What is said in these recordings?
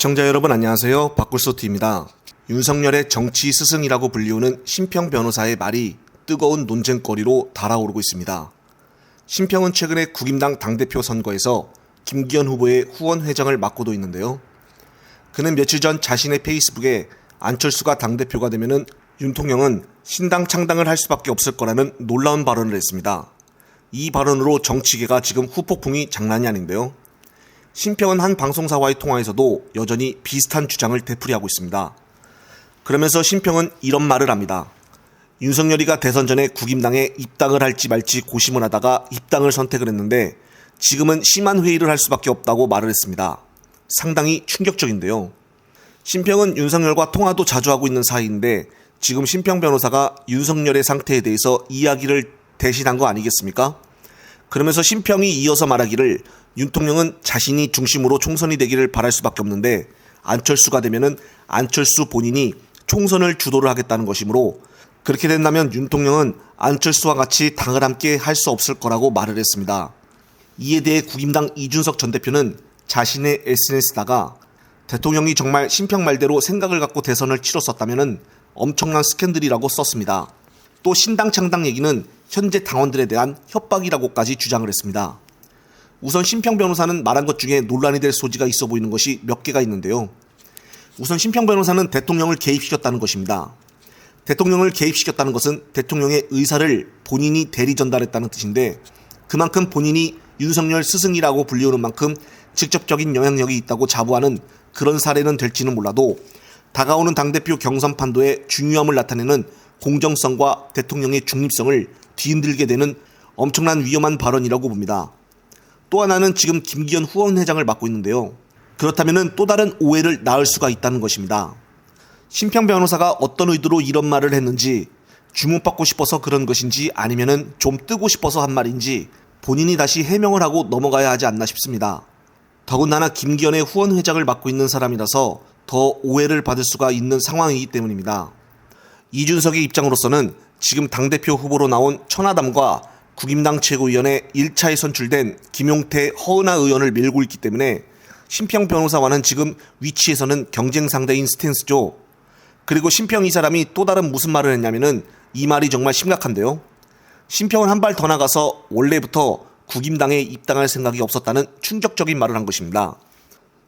시청자 여러분 안녕하세요. 박굴소트입니다. 윤석열의 정치 스승이라고 불리우는 심평 변호사의 말이 뜨거운 논쟁거리로 달아오르고 있습니다. 심평은 최근에 국임당 당대표 선거에서 김기현 후보의 후원 회장을 맡고도 있는데요. 그는 며칠 전 자신의 페이스북에 안철수가 당대표가 되면은 윤통령은 신당 창당을 할 수밖에 없을 거라는 놀라운 발언을 했습니다. 이 발언으로 정치계가 지금 후폭풍이 장난이 아닌데요. 심평은 한 방송사와의 통화에서도 여전히 비슷한 주장을 되풀이하고 있습니다. 그러면서 심평은 이런 말을 합니다. 윤석열이가 대선 전에 국임당에 입당을 할지 말지 고심을 하다가 입당을 선택을 했는데 지금은 심한 회의를 할 수밖에 없다고 말을 했습니다. 상당히 충격적인데요. 심평은 윤석열과 통화도 자주 하고 있는 사이인데 지금 심평 변호사가 윤석열의 상태에 대해서 이야기를 대신한 거 아니겠습니까? 그러면서 심평이 이어서 말하기를 윤통령은 자신이 중심으로 총선이 되기를 바랄 수밖에 없는데 안철수가 되면은 안철수 본인이 총선을 주도를 하겠다는 것이므로 그렇게 된다면 윤통령은 안철수와 같이 당을 함께 할 수 없을 거라고 말을 했습니다. 이에 대해 국임당 이준석 전 대표는 자신의 SNS에다가 대통령이 정말 심평 말대로 생각을 갖고 대선을 치렀었다면은 엄청난 스캔들이라고 썼습니다. 또 신당 창당 얘기는 현재 당원들에 대한 협박이라고까지 주장을 했습니다. 우선 심평 변호사는 말한 것 중에 논란이 될 소지가 있어 보이는 것이 몇 개가 있는데요. 우선 심평 변호사는 대통령을 개입시켰다는 것입니다. 대통령을 개입시켰다는 것은 대통령의 의사를 본인이 대리 전달했다는 뜻인데 그만큼 본인이 윤석열 스승이라고 불리우는 만큼 직접적인 영향력이 있다고 자부하는 그런 사례는 될지는 몰라도 다가오는 당대표 경선 판도의 중요함을 나타내는 공정성과 대통령의 중립성을 뒤흔들게 되는 엄청난 위험한 발언이라고 봅니다. 또 하나는 지금 김기현 후원 회장을 맡고 있는데요. 그렇다면 또 다른 오해를 낳을 수가 있다는 것입니다. 심평 변호사가 어떤 의도로 이런 말을 했는지 주목받고 싶어서 그런 것인지 아니면은 좀 뜨고 싶어서 한 말인지 본인이 다시 해명을 하고 넘어가야 하지 않나 싶습니다. 더군다나 김기현의 후원 회장을 맡고 있는 사람이라서 더 오해를 받을 수가 있는 상황이기 때문입니다. 이준석의 입장으로서는 지금 당대표 후보로 나온 천하담과 국임당 최고위원회 1차에 선출된 김용태, 허은하 의원을 밀고 있기 때문에 심평 변호사와는 지금 위치에서는 경쟁 상대인 스탠스죠. 그리고 심평 이 사람이 또 다른 무슨 말을 했냐면은 이 말이 정말 심각한데요. 심평은 한 발 더 나가서 원래부터 국임당에 입당할 생각이 없었다는 충격적인 말을 한 것입니다.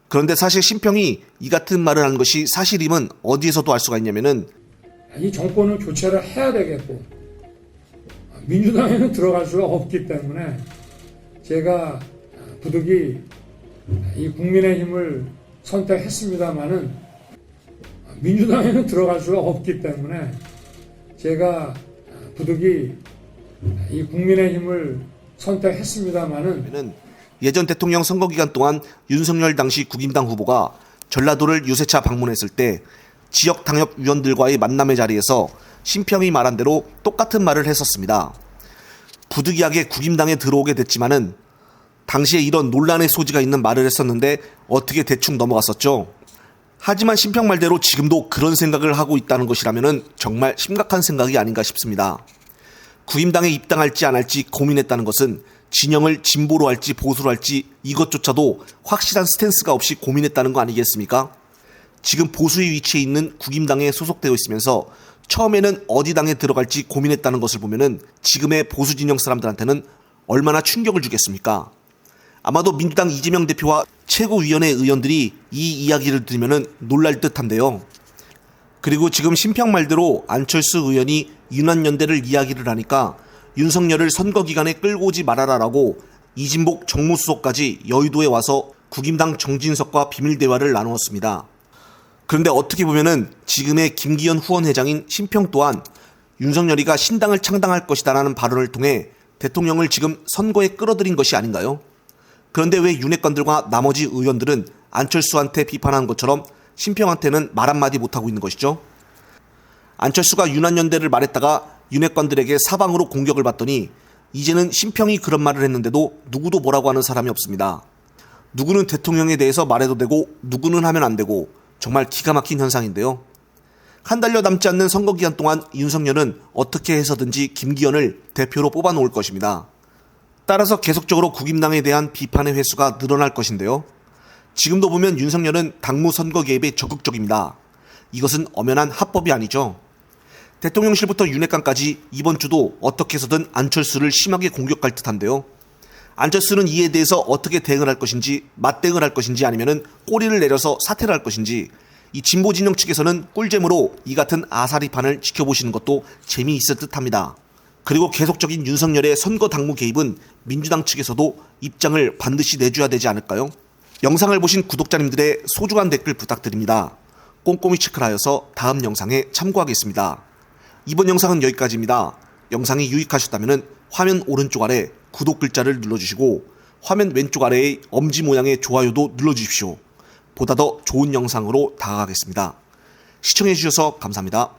그런데 사실 심평이 이 같은 말을 한 것이 사실임은 어디에서도 알 수가 있냐면은 이 정권을 교체를 해야 되겠고 민주당에는 들어갈 수가 없기 때문에 제가 부득이 이 국민의힘을 선택했습니다마는 민주당에는 들어갈 수가 없기 때문에 제가 부득이 이 국민의힘을 선택했습니다마는 예전 대통령 선거 기간 동안 윤석열 당시 국임당 후보가 전라도를 유세차 방문했을 때 지역 당협 위원들과의 만남의 자리에서 심평이 말한 대로 똑같은 말을 했었습니다. 부득이하게 국임당에 들어오게 됐지만은 당시에 이런 논란의 소지가 있는 말을 했었는데 어떻게 대충 넘어갔었죠. 하지만 심평 말대로 지금도 그런 생각을 하고 있다는 것이라면은 정말 심각한 생각이 아닌가 싶습니다. 국임당에 입당할지 안 할지 고민했다는 것은 진영을 진보로 할지 보수로 할지 이것조차도 확실한 스탠스가 없이 고민했다는 거 아니겠습니까? 지금 보수의 위치에 있는 국임당에 소속되어 있으면서 처음에는 어디 당에 들어갈지 고민했다는 것을 보면은 지금의 보수 진영 사람들한테는 얼마나 충격을 주겠습니까? 아마도 민주당 이재명 대표와 최고위원회 의원들이 이 이야기를 들으면은 놀랄 듯한데요. 그리고 지금 심평 말대로 안철수 의원이 윤한연대를 이야기를 하니까 윤석열을 선거 기간에 끌고 오지 말아라라고 이진복 정무수석까지 여의도에 와서 국임당 정진석과 비밀 대화를 나누었습니다. 그런데 어떻게 보면은 지금의 김기현 후원 회장인 심평 또한 윤석열이가 신당을 창당할 것이다라는 발언을 통해 대통령을 지금 선거에 끌어들인 것이 아닌가요? 그런데 왜 윤핵관들과 나머지 의원들은 안철수한테 비판한 것처럼 심평한테는 말 한마디 못하고 있는 것이죠? 안철수가 윤한연대를 말했다가 윤핵관들에게 사방으로 공격을 받더니 이제는 심평이 그런 말을 했는데도 누구도 뭐라고 하는 사람이 없습니다. 누구는 대통령에 대해서 말해도 되고 누구는 하면 안 되고 정말 기가 막힌 현상인데요. 한 달여 남지 않는 선거 기간 동안 윤석열은 어떻게 해서든지 김기현을 대표로 뽑아놓을 것입니다. 따라서 계속적으로 국임당에 대한 비판의 횟수가 늘어날 것인데요. 지금도 보면 윤석열은 당무 선거 개입에 적극적입니다. 이것은 엄연한 합법이 아니죠. 대통령실부터 윤핵관까지 이번 주도 어떻게 해서든 안철수를 심하게 공격할 듯한데요. 안철수는 이에 대해서 어떻게 대응을 할 것인지, 맞대응을 할 것인지, 아니면은 꼬리를 내려서 사퇴를 할 것인지, 이 진보 진영 측에서는 꿀잼으로 이 같은 아사리판을 지켜보시는 것도 재미있을 듯합니다. 그리고 계속적인 윤석열의 선거 당무 개입은 민주당 측에서도 입장을 반드시 내줘야 되지 않을까요? 영상을 보신 구독자님들의 소중한 댓글 부탁드립니다. 꼼꼼히 체크를 하여서 다음 영상에 참고하겠습니다. 이번 영상은 여기까지입니다. 영상이 유익하셨다면 화면 오른쪽 아래 구독 글자를 눌러주시고 화면 왼쪽 아래의 엄지 모양의 좋아요도 눌러주십시오. 보다 더 좋은 영상으로 다가가겠습니다. 시청해주셔서 감사합니다.